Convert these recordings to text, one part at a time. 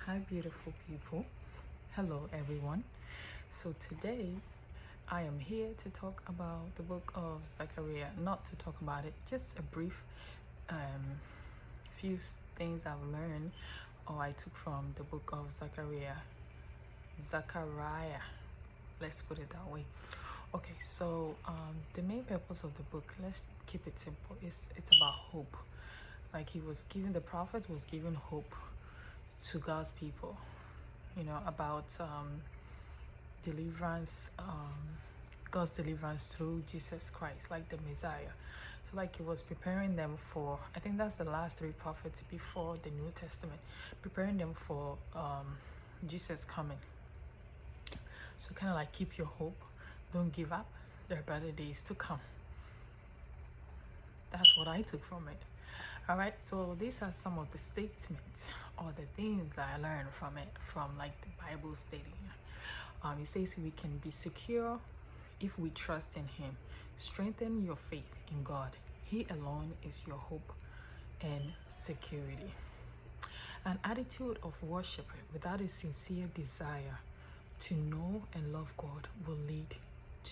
Hi, beautiful people. Hello, everyone. So, today I am here to talk about the book of Zechariah. Not to talk about it, just a brief um, few things I've learned or I took from the book of Zechariah. Zechariah, let's put it that way. Okay, so the main purpose of the book, let's keep it simple. It's about hope. Like the prophet was giving hope to God's people, about deliverance, God's deliverance through Jesus Christ, like the Messiah. So, like, he was preparing them for, I think that's the last three prophets before the New Testament, preparing them for Jesus coming. So, kind of like, keep your hope, don't give up, there are better days to come. That's what I took from it. All right, so these are some of the statements or the things I learned from it, from like the Bible stating. It says we can be secure if we trust in Him. Strengthen your faith in God. He alone is your hope and security. An attitude of worship without a sincere desire to know and love God will lead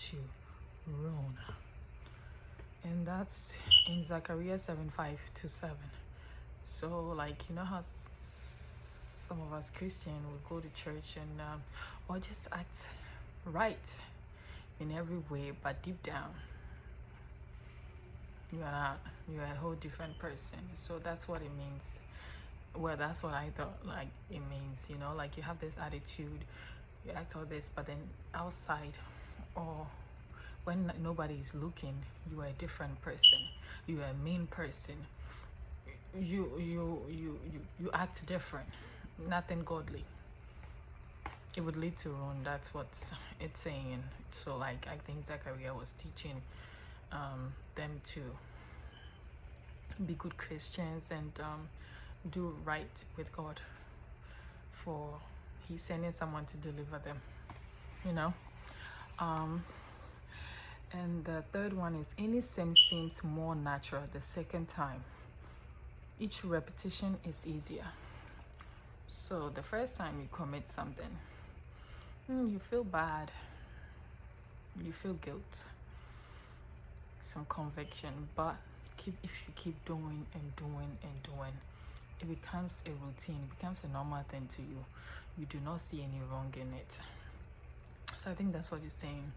to ruin. And that's in Zechariah 7:5-7. So, like, how some of us Christian will go to church and or just act right in every way, but deep down you're a whole different person. So that's what it means. Well, that's what I thought like it means, like you have this attitude, you act all this, but then outside or when nobody is looking, you are a different person. You are a mean person. You act different, nothing godly. It would lead to ruin. That's what it's saying. So, like, I think Zechariah was teaching them to be good Christians and do right with God, for He's sending someone to deliver them, and the third one is any sin seems more natural the second time. Each repetition is easier. So the first time you commit something, you feel bad, you feel guilt, some conviction, but if you keep doing and doing and doing, it becomes a routine, it becomes a normal thing to you. You do not see any wrong in it. So I think that's what he's saying.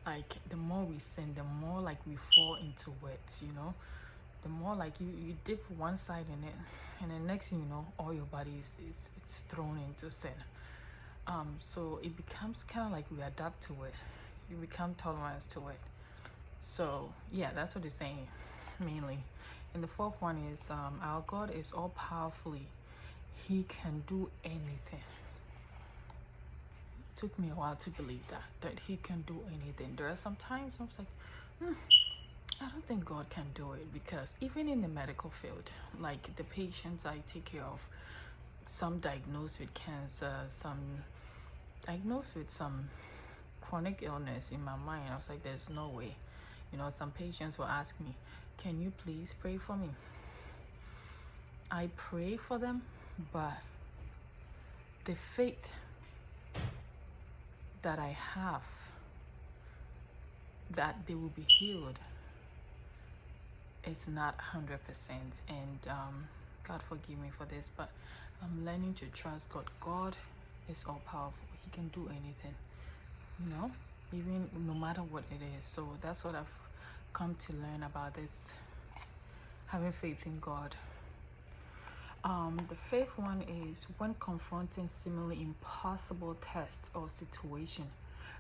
Like, the more we sin, the more like we fall into it, the more like you dip one side in it, and the next thing you know, all your body it's thrown into sin. So it becomes kind of like we adapt to it, you become tolerant to it. So yeah, that's what he's saying mainly. And the fourth one is our God is all powerfully, He can do anything. It took me a while to believe that He can do anything. There are some times I was like, I don't think God can do it, because even in the medical field, like the patients I take care of, some diagnosed with cancer, some diagnosed with some chronic illness, in my mind I was like, there's no way. Some patients will ask me, can you please pray for me? I pray for them, but the faith that I have that they will be healed, it's not 100%. And God forgive me for this, but I'm learning to trust God. God is all powerful. He can do anything, even no matter what it is. So that's what I've come to learn about this, having faith in God. The fifth one is when confronting seemingly impossible test or situation,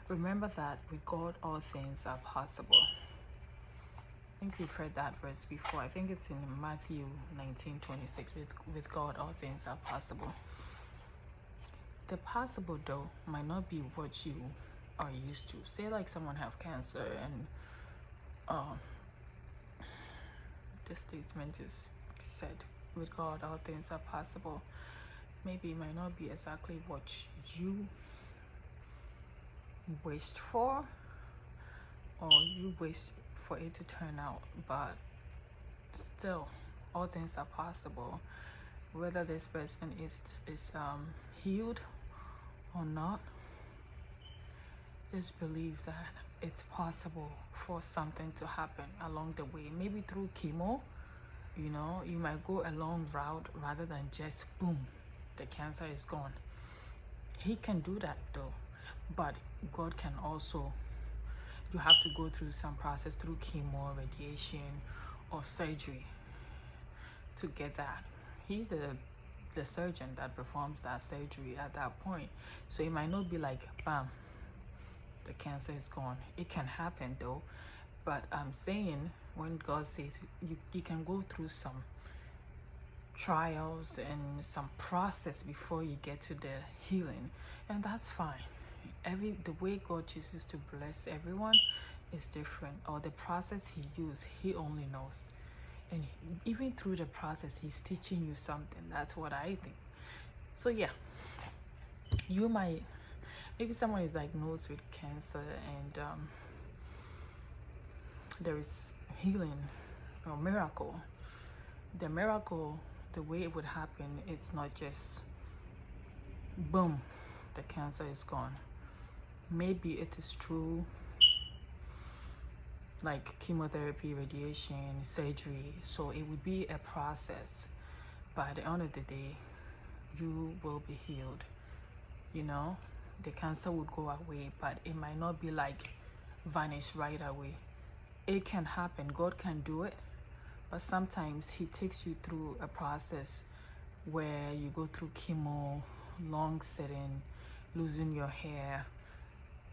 remember that with God all things are possible. I think we've heard that verse before. I think it's in Matthew 19:26. With God all things are possible. The possible, though, might not be what you are used to. Say like someone have cancer and the statement is said, with God all things are possible. Maybe it might not be exactly what you wished for, or you wish for it to turn out, but still all things are possible. whether this person is healed or not. Just believe that it's possible for something to happen along the way, maybe through chemo. You know, you might go a long route rather than just boom, the cancer is gone. He can do that though, but God can also, you have to go through some process through chemo, radiation, or surgery to get that. He's the surgeon that performs that surgery at that point. So it might not be like bam, the cancer is gone. It can happen though, but I'm saying when God says you can go through some trials and some process before you get to the healing, and that's fine. The way God chooses to bless everyone is different, or the process he used, he only knows. And even through the process, he's teaching you something. That's what I think. So yeah, you might, maybe someone is diagnosed with cancer and there is healing or miracle. The miracle, the way it would happen, it's not just boom, the cancer is gone. Maybe it is true, like chemotherapy, radiation, surgery. So it would be a process. By the end of the day, you will be healed. You know, the cancer would go away, but it might not be like vanish right away. It can happen. God can do it, but sometimes he takes you through a process where you go through chemo, long sitting, losing your hair.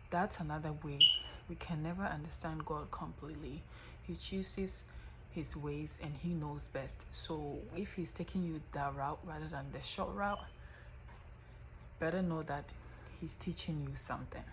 That's another way. We can never understand God completely. He chooses his ways and he knows best. So if he's taking you that route rather than the short route, better know that he's teaching you something.